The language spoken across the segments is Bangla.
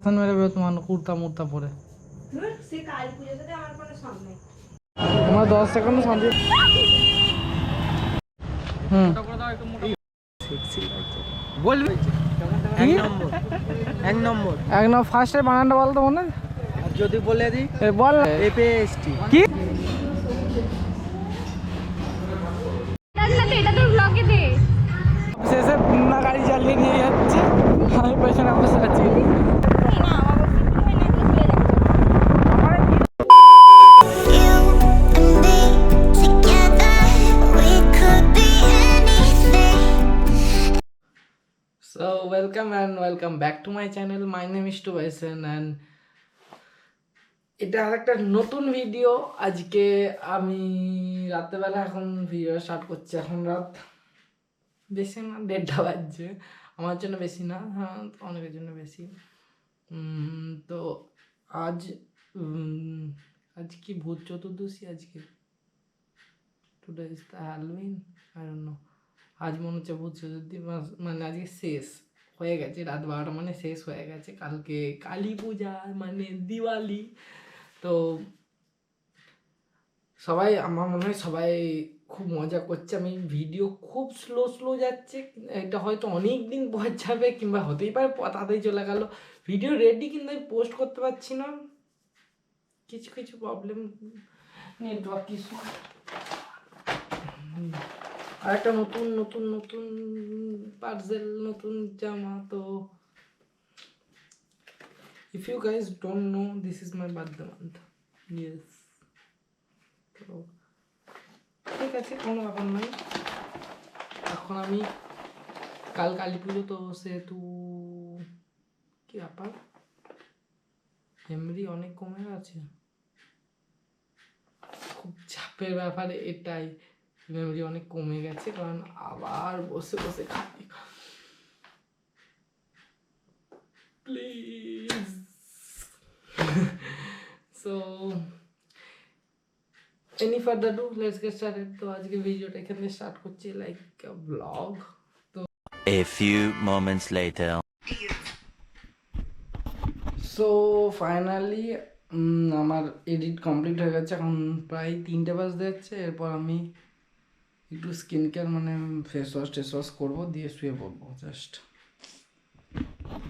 মেরে তোমার কুর্তা মুর্তা পরে তোমার 10 সেকেন্ড শান্তি। বলবি এক নম্বর ফার্স্টের বানানটা বল তো মনে যদি বলে দিই বল এপিএসটি কি এটা তোর ব্লগে দে শেষে না গাড়ি চালিয়ে নিয়ে যাচ্ছে, আমি পেছনে বসে আছি। So welcome and welcome back to my channel. My name is Tubaisen and এটা আরেকটা নতুন ভিডিও। আজকে আমি রাত্রেবেলা এখন ভিডিও স্টার্ট করছি। এখন রাত বেশি না, 1:30 বাজছে। আমার জন্য বেশি না, হ্যাঁ অনেকের জন্য বেশি। তো আজ কি ভূত চতুর্দশী আজকে, today is the Halloween, I don't know. আজ মনে হচ্ছে ভূত চতুর্থী মানে আজকে শেষ হয়ে গেছে, রাত 12টা মানে শেষ হয়ে গেছে। কালকে কালী পূজা মানে দিওয়ালি। তো সবাই, আমার মনে হয় সবাই খুব মজা করছে। আমি ভিডিও খুব স্লো যাচ্ছে, এটা হয়তো অনেক দিন পর যাবে কিংবা হতেই পারে তাড়াতাড়ি চলে গেল। ভিডিও রেডি কিন্তু আমি পোস্ট করতে পারছি না, কিছু প্রবলেম, নেটওয়ার্ক ইস্যু। আর একটা নতুন পার্সেল, নতুন জামা। তো if you guys don't know, this is my birthday month. Yes, তো ঠিক আছে, কোনো ব্যাপার নয়। এখন আমি কাল কালী পুজো, তো সেহেতু কি ব্যাপার, মেমরি অনেক কমে গেছে। খুব চাপের ব্যাপার এটাই, মেমরি অনেক কমে গেছে, কারণ আবার বসে খাই। Please so any further do, let's get started. তো আজকে ভিডিওটা এখান থেকে স্টার্ট করছি, লাইক ব্লগ। তো A few moments later. So finally আমার এডিট কমপ্লিট হয়ে গেছে। এখন প্রায় 3টে বাজতে যাচ্ছে। এরপর আমি একটু স্কিন কেয়ার মানে ফেস ওয়াশ করবো, দিয়ে শুয়ে পড়বো জাস্ট।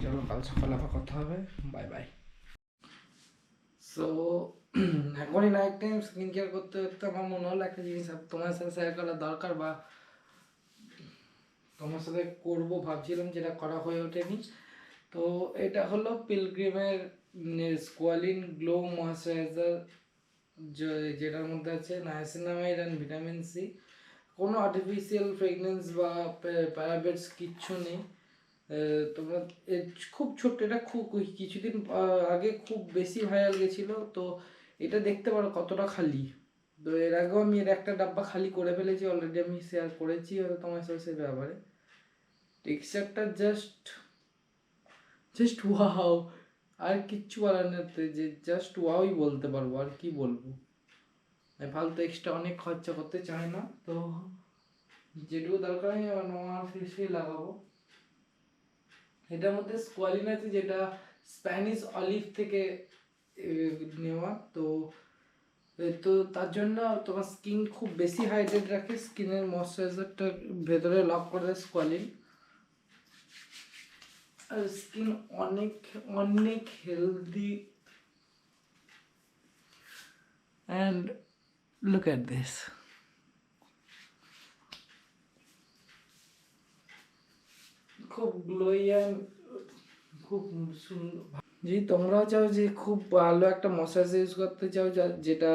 চলো কাল সকালে আবার কথা হবে, বাই বাই। সো এখনই নাইট টাইম স্কিন কেয়ার করতে করতে আমার মনে হলো একটা জিনিস তোমার সাথে শেয়ার করা দরকার, বা তোমার সাথে করবো ভাবছিলাম, যেটা করা হয়ে ওঠেনি। তো এটা হলো পিলগ্রিমের স্কোয়ালিন গ্লো ময়েশ্চারাইজার, যেটার মধ্যে আছে নায়াসিনামাইড অ্যান্ড ভিটামিন সি। কোনো আর্টিফিশিয়াল ফ্রেগনেন্স বা প্যারাবেটস কিচ্ছু নেই। তোমরা খুব ছোট্ট, এটা খুব কিছুদিন আগে খুব বেশি ভাইরাল গেছিলো। তো এটা দেখতে পারো কতটা খালি। তো এর আগেও আমি এর একটা ডাব্বা খালি করে ফেলেছি অলরেডি, আমি শেয়ার করেছি হয়তো তোমার সাথে সে ব্যাপারে। টেক্সচারটা জাস্ট ওয়াও, আর কিচ্ছু বলার না, যে জাস্ট ওয়াওই বলতে পারবো, আর কি বলবো। ফালতু এক্সট্রা অনেক খরচা করতে চাই না, তো যেটুকু দরকার আমি আমার ফেসে লাগাবো। এটার মধ্যে স্কোয়ালিন আছে, যেটা স্প্যানিশ অলিভ থেকে নেওয়া। তো তার জন্য তোমার স্কিন খুব বেশি হাইড্রেট রাখে, স্কিনের ময়শ্চারাইজারটা ভেতরে লক করে দেয় স্কোয়ালিন। আর স্কিন অনেক healthy. And look at this, খুব গ্লোই অ্যান্ড খুব সুন্দর। যদি তোমরাও চাও যে খুব ভালো একটা ময়েশ্চারাইজার ইউজ করতে চাও, যেটা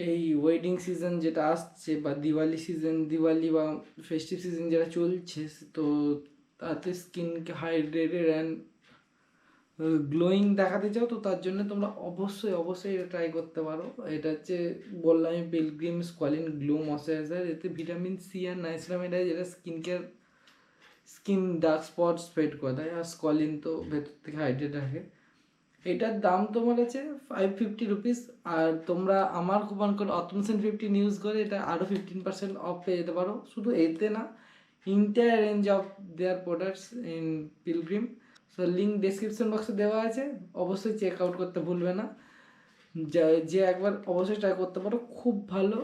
এই ওয়েডিং সিজন যেটা আসছে, বা দিওয়ালি বা ফেস্টিভ সিজন যেটা চলছে, তো তাতে স্কিনকে হাইড্রেটেড অ্যান্ড গ্লোয়িং দেখাতে চাও, তো তার জন্য তোমরা অবশ্যই এটা ট্রাই করতে পারো। এটা হচ্ছে বললাম আমি, পিলগ্রিম স্কোয়ালিন গ্লো ময়েশ্চারাইজার। এতে ভিটামিন সি আর নাইসিনামাইড আছে, যেটা স্কিন ডার্ক স্পটস ফেড করে দেয়, আর স্কোয়ালিন তো ভেতর থেকে হাইড্রেট রাখে। এটার দাম তোমার আছে 550 রুপিস। আর তোমরা আমার কুপন কোড অতমসেন15 ইউজ করে এটা আরও 15% অফ পেয়ে যেতে পারো। শুধু এতে না, entire range of their products in pilgrim. So link description বক্সে দেওয়া আছে, অবশ্যই চেক আউট করতে ভুলবে না। যে একবার অবশ্যই ট্রাই করতে পারো, খুব ভালো।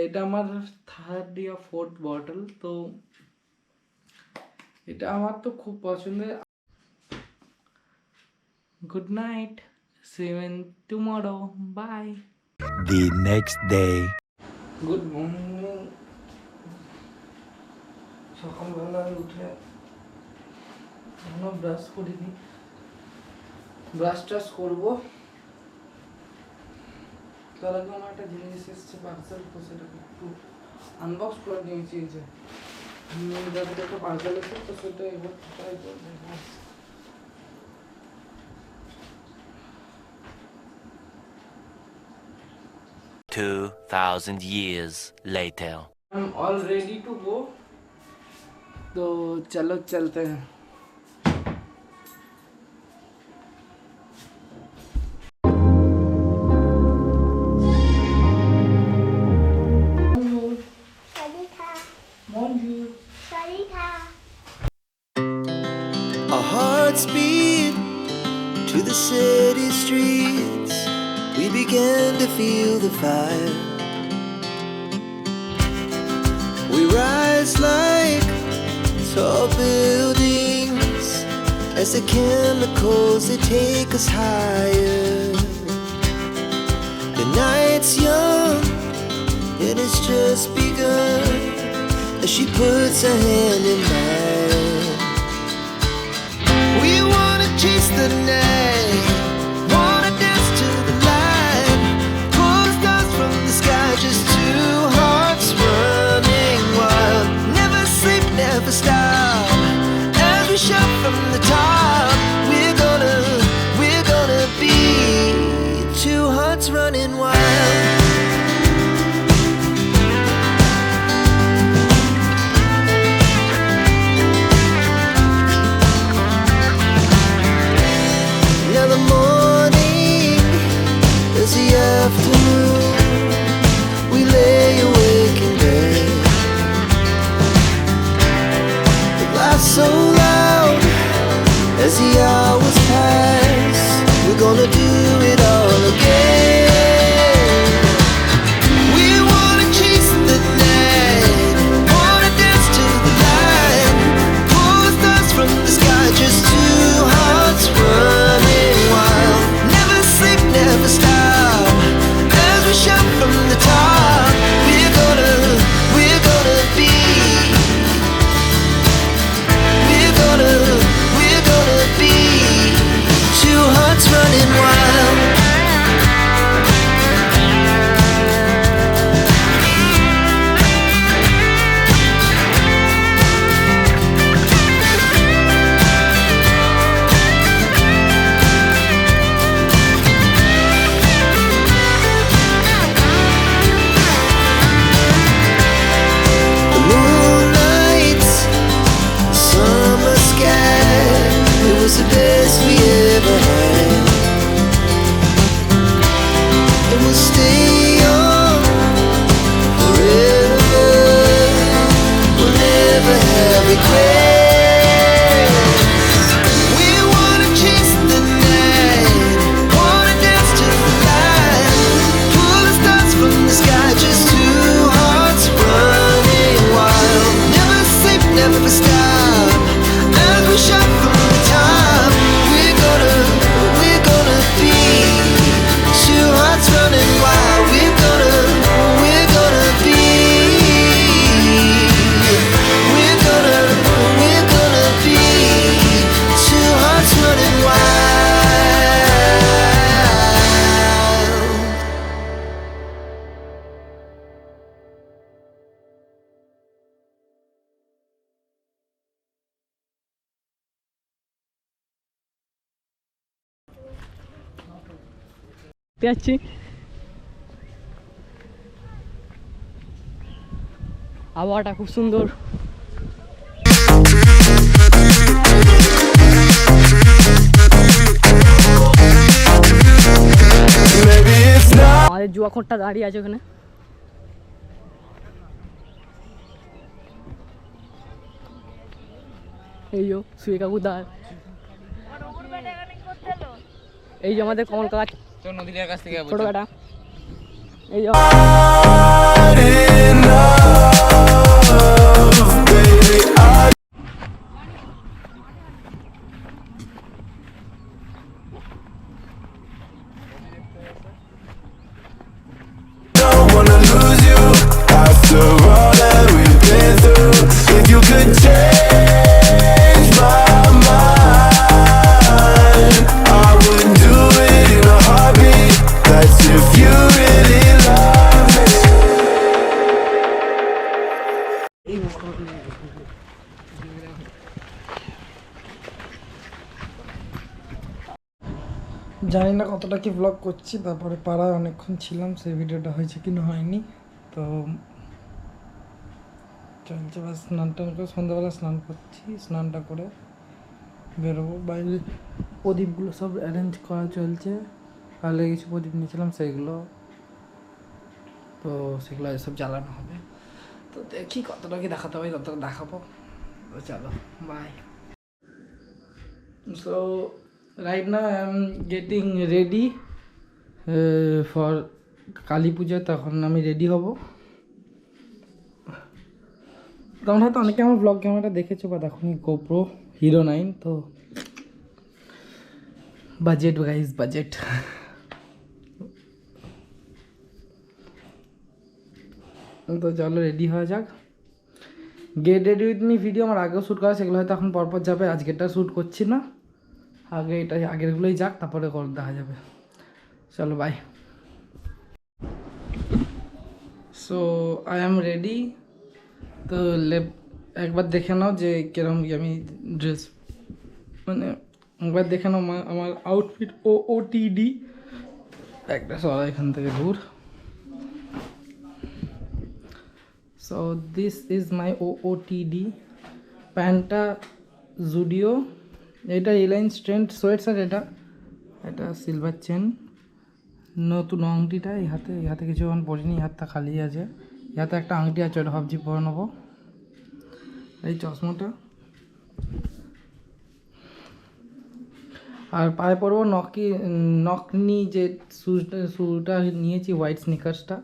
এটা আমার 3rd या 4th বটল, তো এটা আমার তো খুব পছন্দের। Good night, see you in tomorrow, bye. The next day. Good morning. সকালবেলায় উঠে এখনো ব্রাশ করিনি, ব্রাশ টাশ করবো। তার আগে আমার একটা জিনিস এসছে পার্সেল, তো সেটাকে একটু আনবক্স করে নিয়েছি। যে যাদের একটা পার্সেল এসছে, তো সেটা এবার ট্রাই করবো। 2000 years later. I am all ready to go, तो चलो चलते हैं। Our hearts beat to the city streets. We began to feel the fire. We rise like tall buildings as the chemicals they take us higher. The night's young and it's just begun as she puts her hand in mine. We wanna chase the night, wanna dance to the light, pull the stars from the sky, just two hearts running wild. Never sleep, never stop, as we shout from the top. We're gonna be two hearts running wild. Now the morning is the afternoon. We lay awake in bed. The laughs so loud as the hours pass. We're gonna do it all again. We wanna chase the night, wanna dance to the light, pull the stars from the sky, just two hearts running wild. Never sleep, never stop, as we shout from the top. We're gonna be. We're gonna be two hearts running wild. The moonlight, summer sky, it was the best we ever had. And we'll stay on forever. We'll never have regrets. We wanna chase the night, wanna dance to the light, pull the stars from the sky, just two hearts running wild. Never sleep, never stop, as we shout from the top. We're gonna be two hearts running wild. We're gonna be. We're gonna be two hearts running wild. যাচ্ছি। আবহাওয়াটা খুব সুন্দর। আমাদের জুয়াখোরটা দাঁড়িয়ে আছে ওখানে। এই যো শুয়ে কাকু দাঁড় এই যে আমাদের কমল কাকা তো নদীটার কাছ থেকে ছোট বেটা এই যে Don't wanna lose you after all that we've been through. If you could change my mind, I would do it in a heartbeat. That's if you really love me. জানি না কতটা কি ব্লগ করছি, তারপরে পাড়ায় অনেকক্ষণ ছিলাম, সেই ভিডিওটা হয়েছে কি না হয়নি। তো চলছে, বা স্নান টান করে সন্ধ্যাবেলা স্নান করছি, স্নানটা করে বেরোবো। বাইরে প্রদীপগুলো সব অ্যারেঞ্জ করা চলছে, কালে কিছু প্রদীপ নিয়েছিলাম সেইগুলো, তো সেগুলো সব জ্বালানো হবে। তো দেখি কতটা কি দেখাতে পারি ততটা দেখাবো। তো চলো, bye. So right now I am getting ready for Kali Puja, তখন আমি রেডি হব। তোমরা হয়তো অনেকে আমার ব্লগ ক্যামেরা দেখেছো বা দেখো গোপ্রো হিরো 9, তো বাজেট গাইস, বাজেট। তো চলো রেডি হওয়া যাক। Get ready with me video আমার আগেও শ্যুট করা, সেগুলো হয়তো এখন পরপর যাবে, আজকেরটা শ্যুট করছি না, আগে এটা আগেরগুলোই যাক, তারপরে দেখা যাবে। চলো bye. So I am ready. তো একবার দেখে নাও যে কিরকম আমি ড্রেস, মানে একবার দেখে নাও আমার আউটফিট। OOTD একটা সবাই এখান থেকে দূর। So this is my OOTD প্যান্টটা জুডিও, এটা রিলায়েন্স ট্রেন্ড সোয়েট শার্ট, এটা সিলভার চেন, নতুন আংটিটা এই হাতে কিছু এখন পরিনি, হাতটা খালি আছে, হাতে একটা আংটি আছে, ওটা ভাবছি পরে নেবো। এই চশমাটা, আর পায়ে পরবো নকনি যে শুটা নিয়েছি, হোয়াইট স্নিকার্সটা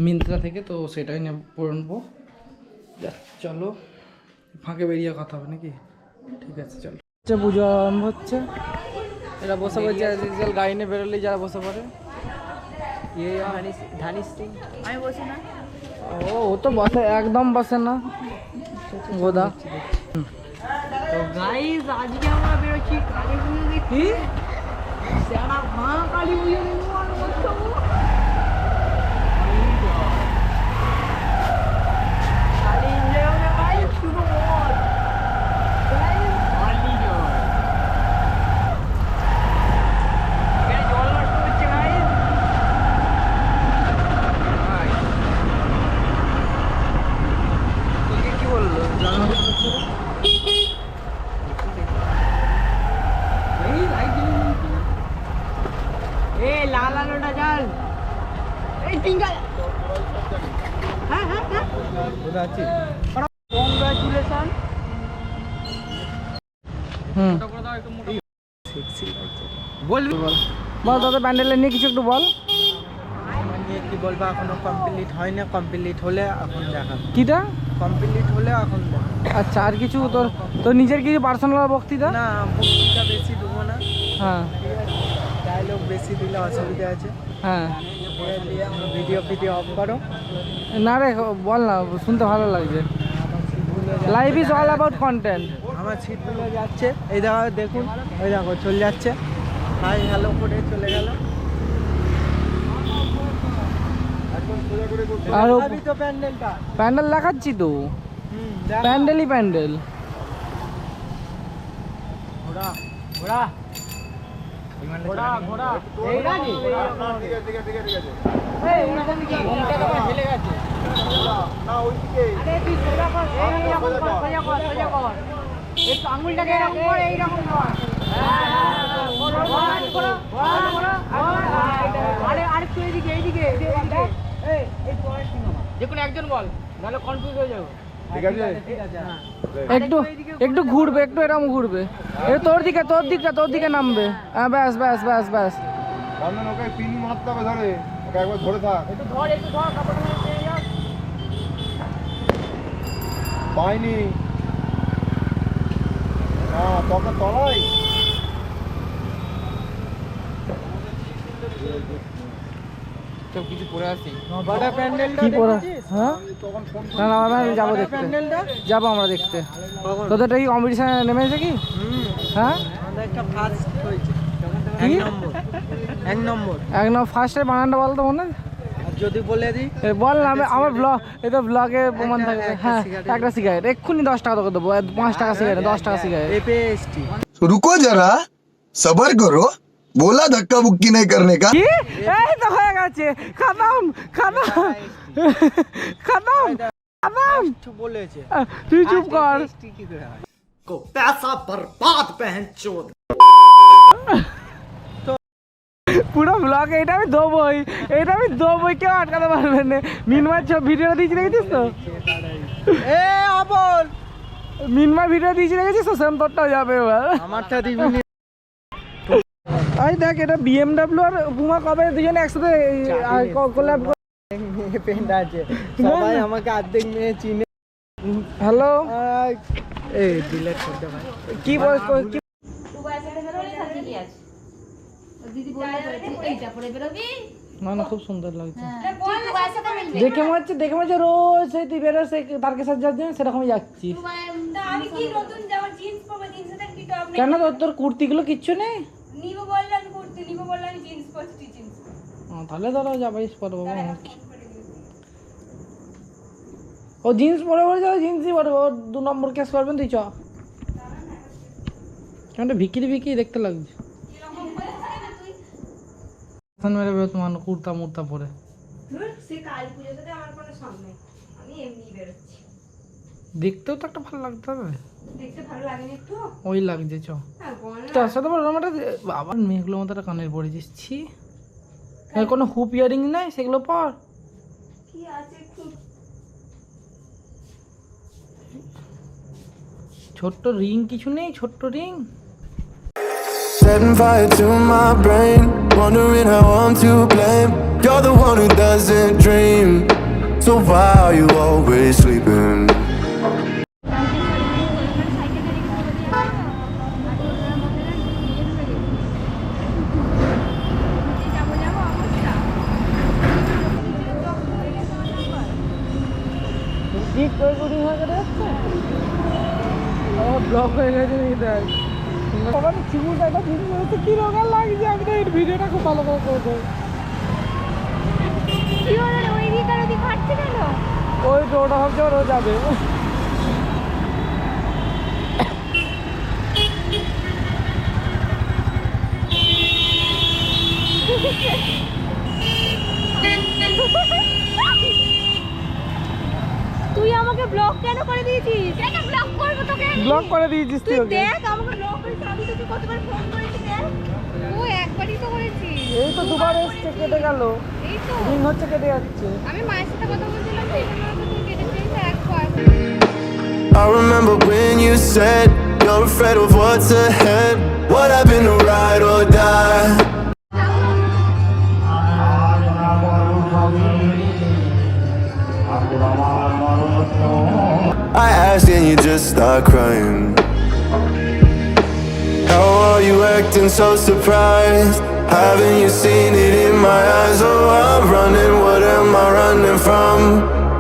মিন্ত্রা থেকে, তো সেটাই পরে নেবো। চলো ফাঁকে বেরিয়ে কথা হবে নাকি? ঠিক আছে চলো। পুজো আরম্ভ হচ্ছে, এরা বসে পড়ছে, গাড়ি নিয়ে বেরোলেই যারা বসে পড়ে। আমি বসি না, ও তো বসে, একদম বসে না গোদা। তো গাইস আজকে আমরা বেরোচ্ছি কালী পুজো দেখতে। সারা মা কালী পুজো দেখবো আর বসবো। কালী এনজয় হবে ভাই, শুধু মত গাইস, কালী জয়। এখানে জল নষ্ট হচ্ছে গাইস। কি বললো লাল আলোটা জল, এই টিঙ্গাল। হ্যাঁ হ্যাঁ হ্যাঁ, কংগ্রাচুলেশন। বলবি বল দাদা, প্যান্ডেলের নিয়ে কিছু একটু বল। আমার নিয়ে কি বলবো, এখনো কমপ্লিট হয় না, কমপ্লিট হলে এখন দেখাবো, কিটা? কমপ্লিট হলে এখন দেখাবো। আচ্ছা, আর কিছু তোর নিজের কিছু পার্সোনাল বক্তৃতা? না, বক্তৃতা বেশি দেবো না, হ্যাঁ ডায়লগ বেশি দিলে অসুবিধা আছে। হ্যাঁ, ভিডিও অফ করো। না রে বল না, শুনতে ভালো লাগছে। Life is all about content. আমার সিটগুলো যাচ্ছে, এই দেখুন, ওই দেখো চলে যাচ্ছে, হাই হ্যালো করে চলে গেল। আর আমি তো প্যান্ডেলটা প্যান্ডেল দেখাচ্ছি তো, প্যান্ডেলই প্যান্ডেল। ঘোড়া ঘোড়া ঘোড়া ঘোড়া এই গানি, ঠিক আছে এই ওখান থেকে ঘোড়াটা তো হেলে গেছে না, ওইদিকে। আরে তুই সোজা কর, এই রকম কর, সোজা কর, সোজা কর, এই আঙ্গুলটাকে এরকম কর, এই রকম কর। হ্যাঁ আরে আরে তুই এইদিকে এইদিকে এইদিকে, এই পয়েন্ট যে কোনো একজন বল, নাহলে কনফিউজ হয়ে যাবে। ঠিক আছে একটু একটু ঘুরবে, একটু এরকম ঘুরবে, তোর দিকে নামবে। হ্যাঁ ব্যাস ব্যাস ব্যাস ব্যাস। বন্ধন ওকে পিনি মারতে হবে ধরে, ওকে একবার ধরে থাক। একটু ধর কাপড়টা নিয়ে যা। পাইনি না তোকে তলাই সব কিছু পরে আসি। বাটা প্যান্ডেলটা কি পরে? দেখেছিস? হ্যাঁ তখন ফোন না না আমরা যাবো দেখতে, প্যান্ডেলটা যাবো আমরা দেখতে। তোদেরটা কি কম্পিটিশনে নেমেছে কি? হ্যাঁ আমাদের একটা ফার্স্ট হয়েছে, কি? এক নম্বর। একদম ফার্স্টের বানানটা বল তো মনে? আর যদি বলে দিই বল না, আমার ব্লগ, এটা ব্লগে প্রমাণ থাকবে। একটা হ্যাঁ cigarette। একটা সিগারেট এক্ষুনি 10 টাকা তোকে দেবো, 5 টাকা সিগারেট, 10 টাকা সিগারেট। এপিএসটি रुको जरा सबर करो बोला धक्का बुक्की नहीं करने का কি? এই তো হয়ে গেছে, খতম খতম খতম খতম। বলেছে তুই চুপ কর। এপিএসটি কি করে হয়? को पैसा बर्बाद पहन चोद। পুরো ব্লগ এটা আমি দেবই, কেউ আটকাতে পারবে না। মিনমার ভিডিওটা দিয়েছি দেখেছিস তো? এ আবল মিনমার ভিডিও দিয়েছি দেখেছিস তো? সেম তোরটাও যাবে এবার। আমারটা দিবি নি। এই দেখ, এটা বিএমডব্লিউ আর পুমা কবে দুজনে একসাথে কোলাব। পেন্ট আছে, সবাই আমাকে অর্ধেক মেয়ে চিনে। হ্যালো, এই ডিলেট করতে ভাই। কি বল কি? দিদি বললে এইটা পরে বেরোবি। না না, খুব সুন্দর লাগছে। বল না কার সাথে মিলবে। দেখে মনে হচ্ছে রোজ সেই তুই বেরোস সেই তারকে সাথে যাচ্ছিস, সেরকমই যাচ্ছিস। আমি কি নতুন জামা জিন্স পরবো, জিন্সের কি টপ নেই। কেন তোর কুর্তিগুলো কিচ্ছু নেই? নিবো বললে আমি করতে, নিবো বললে আমি জিন্স পরছি, জিন্স। তাহলে ধরো যাবাইস পরে বাবা আমার কি। ও জিন্স পরে যাবে, জিন্সই পরবে। ও 2 নম্বর কেস করবেন তুই চ। কেন ভিকিরি দেখতে লাগছে। মেরে বেরো তোমার কুর্তা মুর্তা পরে। সে কালী পুজোতে আমার কোনো সঙ্গ নেই, আমি এমনি বেরোচ্ছি। দেখতেও তো একটা ভালো লাগতে হবে। দেখতে ভালো লাগেনি একটু? ওই লাগছে চ। হ্যাঁ বল। তার সাথে একটা বাবার মেয়েগুলো মতো একটা কানের পরে দিচ্ছি। কোনো হুপ ইয়ারিং নাই, সেগুলো পর। কি আছে খুব ছোট্ট রিং কিছু নেই? ছোট্ট ring Setting fire to my brain, wondering how I'm to blame. You're the one who doesn't dream, so why are you always sleeping? ঠিক করে শুটিং হয়ে গেছে। আমার ব্লগ হয়ে গেছে দেখ। সবার চিমুটা একটা জিনিস হচ্ছে কি রোগা লাগছে। আমি তো এই ভিডিওটা খুব ভালো করে করবো। কি হলো রে, ওই দিকে আর ওদিকে হাঁটছে কেন? ওই ওটা ভাবছে ওর যাবে। তুই আমাকে ব্লক কেন করে দিয়েছিস? কেন ব্লক করব তোকে? ব্লগ করে দিয়েছিস তুই তুই ওকে। দেখ আমাকে ব্লক করেছিস, আমি তোকে কতবার ফোন করেছি দেখ। ও একবারই তো করেছিস। এই তো দুবার এসছে, কেটে গেল। এই তো রিং হচ্ছে, কেটে যাচ্ছে। আমি মায়ের সাথে কথা বলছিলাম, সেই সময় তুই কেটেছিস একবার। I remember when you said you're afraid of what's ahead. What happened to ride or die? I asked and you just start crying. How are you acting so surprised? Haven't you seen it in my eyes? Oh, I'm running, what am I running from?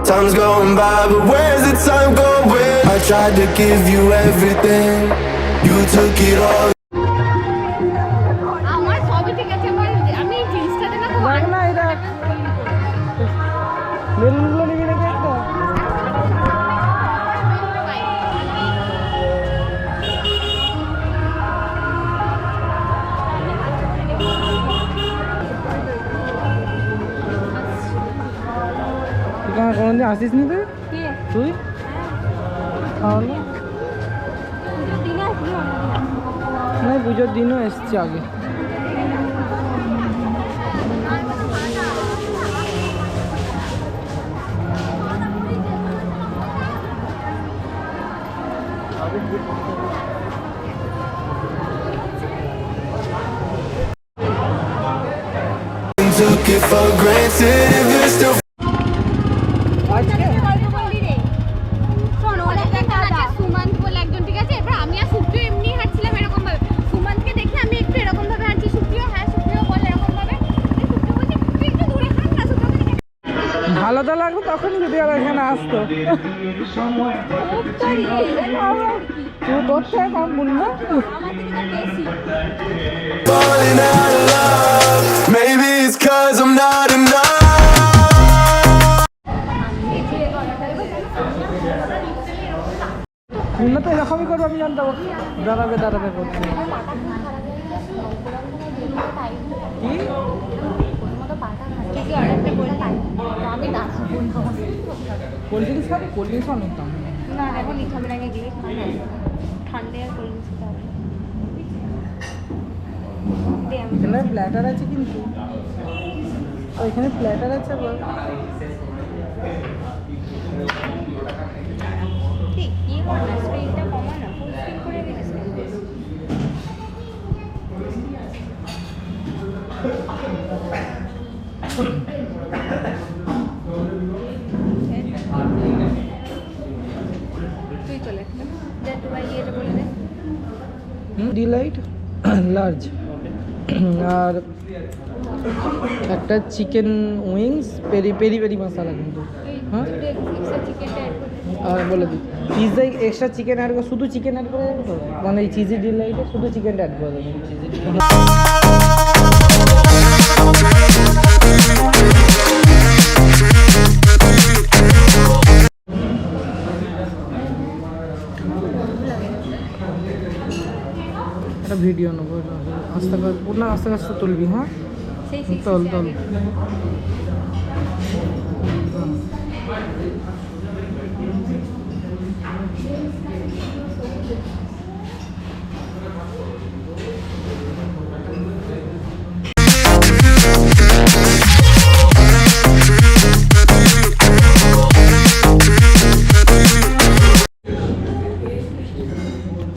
Time's going by, but where's the time going? I tried to give you everything, you took it all. আমার সবই ঠিক আছে, আমি জিন্সটাতে না খুব দেখ না, এই দেখ বেলুনগুলো নিবি নাকি একটা? কোনোদিন আসিস নি তুই? তুই তাহলে না, পুজোর দিনও এসছি আগে। Took it for granted if you're still আজকে গল্প বললি রে শোন ওর একটা আছে সুমন্ত বলে একজন, ঠিক আছে? এবার আমি আর সুপ্রিয় এমনি হাঁটছিলাম এরকম ভাবে, সুমন্তকে দেখে আমি একটু এরকম ভাবে হাঁটছি, সুপ্রিয় হ্যাঁ সুপ্রিয় বল এরকম ভাবে, সুপ্রিয় বলছি তুই একটু দূরে হাঁট না, সুপ্রিয়কে দেখে ভালো তো লাগতো তখনই যদি আর এখানে আসতো। খুব তাড়ি তুই তোর থেকে কম বলবো না। আমার থেকে তো বেশি। falling out of love. Maybe it's 'cause I'm not enough. Munna তো এরকমই করবে, আমি জানতাম দাঁড়াবে দাঁড়াবে করছে। কি আমি দাঁড়াবো কোল্ড ড্রিঙ্কস খাবি? কোল্ড ড্রিঙ্কস অনেকটাম না, এখন লিখামের আগে গেলে ঠান্ডা আর কোল্ড ড্রিঙ্কস খাবে। এখানে প্ল্যাটার আছে কিন্তু, এখানে প্ল্যাটার আছে বল। ঠিক ইয়ে কর না, স্ক্রিনটা কমা না, ফুল স্ক্রিন করে দিবি স্ক্রিন। তুই চলে একটা দে, তোমার ইয়েটা বলে দে। ডিলাইট লার্জ আর একটা chicken wings peri peri peri মশলা কিন্তু, হ্যাঁ চিকেনটা অ্যাড করে দে। আর বলে দিই পিৎজায় এক্সট্রা চিকেন অ্যাড করে, শুধু চিকেন অ্যাড করে দেবো তো, মানে এই চিজি ডিলাইটে শুধু চিকেনটা অ্যাড করে দেবো। একটা ভিডিও নেবো, আস্তে করে পুরো আস্তে আস্তে তুলবি, হ্যাঁ সেই তোল তোল।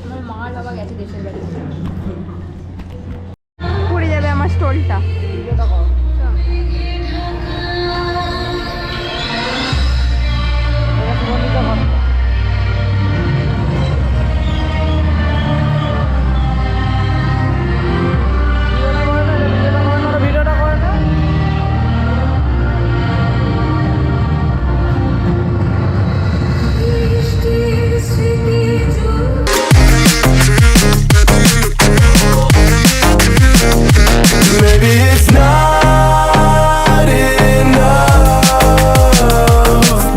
আমার মা আর বাবা গেছে দেশের বাড়ি, পড়ে যাবে আমার স্টোরিটা। ভিডিওটা করে না Maybe it's not enough.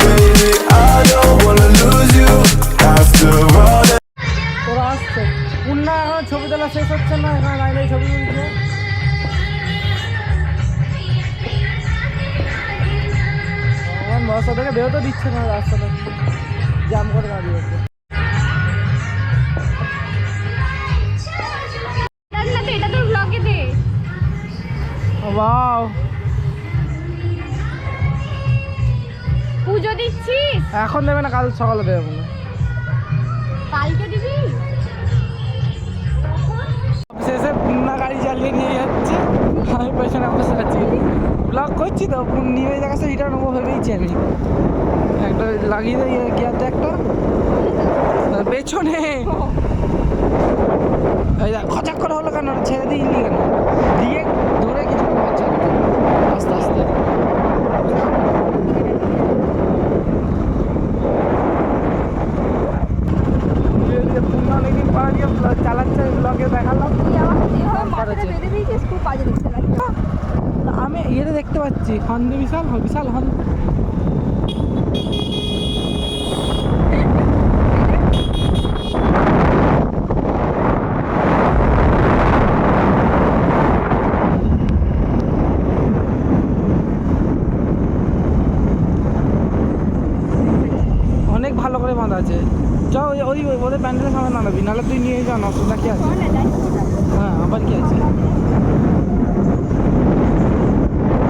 Baby, I don't wanna lose you after all that. তোরা আসছে পুন্না, এখন ছবি তোলা শেষ হচ্ছে না, এখানে লাইনে ছবি তুলছে। আমার রাস্তা থেকে বেরোতে দিচ্ছে না, রাস্তাটা জ্যাম করে দাঁড়িয়ে আছে। না তো এটা তোর ব্লগে দে। ওয়াও, পুজো দিচ্ছিস? এখন দেবে না, কাল সকালে দেবে মনে হয়। কালকে দিবি? শেষে পুন্না গাড়ি চালিয়ে নিয়ে যাচ্ছে, আমি পেছনে বসে আছি, ব্লগ করছি তো। নিয়ে যাওয়ার কাছে এটা নেবো ভেবেইছি আমি, একটা লাগিয়ে দেয় গিয়ারটা একটা পেছনে। এই দেখ খচাক করে হলো কেন, ছেড়ে দিইনি কেন, দিয়ে ধরে কিছু আস্তে আস্তে। পুন্না অনেকদিন পর দিয়ে চালাচ্ছে, ব্লগে দেখালাম। বেঁধে দিয়েছিস, খুব বাজে দেখতে লাগে। আমি ইয়েতে দেখতে পাচ্ছি হন্দে, বিশাল বিশাল হন্দ। অনেক ভালো করে বাঁধা আছে। চল ওই ওদের প্যান্ডেলের সামনে নামাবি, নাহলে তুই নিয়ে যা, অসুবিধা কি আছে? হ্যাঁ আবার কি আছে?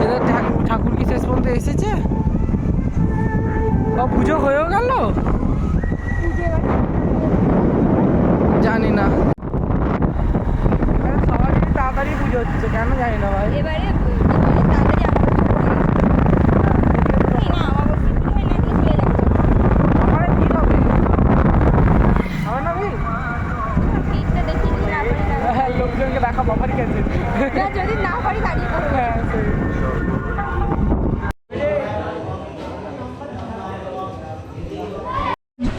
এদের ঠাকুর কি শেষ পর্যন্ত এসেছে? ও পুজো হয়েও গেল। কেন জানি না ভাই। এবারে তাড়াতাড়ি আমার না আমার চলে যাচ্ছে। ওখানে ভিড় হবে। হবে না ভিড়? ভিড়টা দেখি যদি না পারি দাঁড়িয়ে হ্যাঁ, লোকজনকে দেখা বাবার কাছে। না, যদি না পারি দাঁড়িয়ে পড়বো। হ্যাঁ, সেই।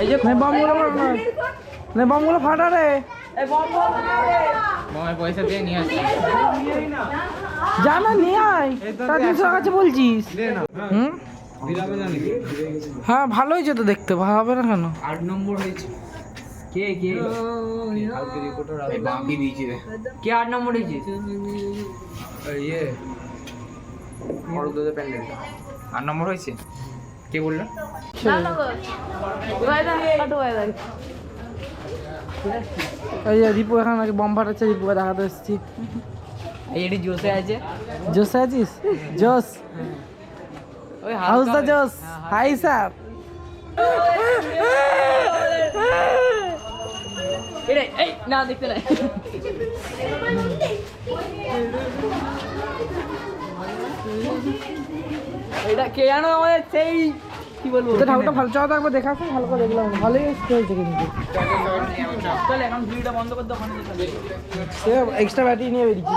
এই যে বমগুলো ফাটা রে। মামার পয়সা দিয়ে নিয়ে আসছি। যা না নিয়ে আয়, তা 300 কাছে বলছিস। হুম, হ্যাঁ ভালো হয়েছে তো দেখতে, ভালো হবে না কেন? 8 নম্বর হয়েছে। কে বাকি দিয়েছি রে। কে 8 নম্বর হয়েছে? ইয়ে বড়দের প্যান্ডেল 8 নম্বর হয়েছে। কে বললো? এই যে দীপু এখন নাকি বম ফাটাচ্ছে, দীপুকে দেখাতে এসেছি। এই এটি জোসে আছে। জোস আছিস? জোস ওই হাউস দা জোস। Hi sir. এই না দেখতে নাই। এটা কে জানো আমাদের সেই কি বলবো, তো ঠাকুরটা ভালো চাও, একবার দেখাচ্ছি, ভালো করে দেখলাম, ভালোই হয়েছে কিন্তু। চল এখন ভিডিওটা বন্ধ করে দোকানে যেতে। সে এক্সট্রা ব্যাটারি নিয়ে বেরিয়েছি।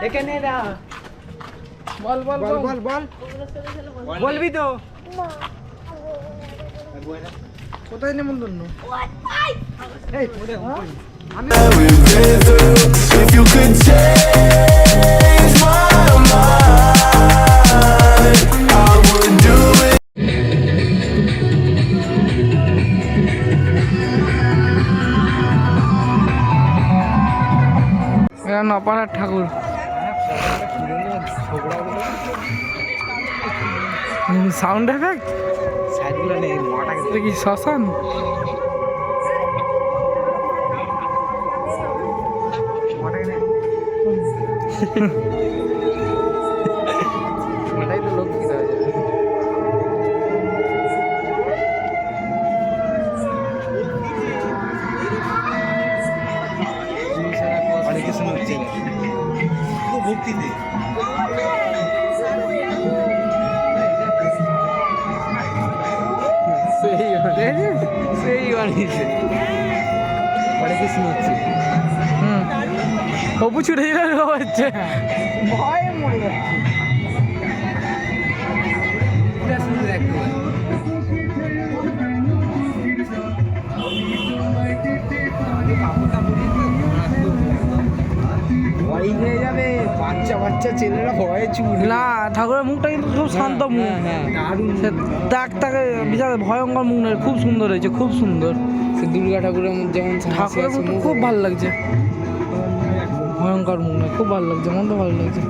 এখানে না বল বল বল বল বল, বলবি তো। কোথায় নেমন্তন্ন? If you could change my mind, I would do it. এরা নপাড়ার ঠাকুর। সাউন্ড এফেক্ট কি শ্মশান? ওটাই তো লোক খিদে হয়ে যাবে। অনেক কিছু হচ্ছে ভক্তিতে। সেই বানিয়েছে, অনেক কিছু হচ্ছে। অপু ছুটে হচ্ছে, ভয়ে মরে যাচ্ছে। ভয় হয়ে যাবে, বাচ্চা বাচ্চা ছেলেরা ভয়ে চুল। না, ঠাকুরের মুখটা কিন্তু খুব শান্ত মুখ। সে দাগ তাকে বিশাল ভয়ঙ্কর মুখ নয়, খুব সুন্দর হয়েছে, খুব সুন্দর। সে দুর্গা ঠাকুরের যেমন ঠাকুরের মুখ খুব ভালো লাগছে, ভয়ঙ্কর মুখ নয়, খুব ভালো লাগছে, মন তো ভালো লাগছে।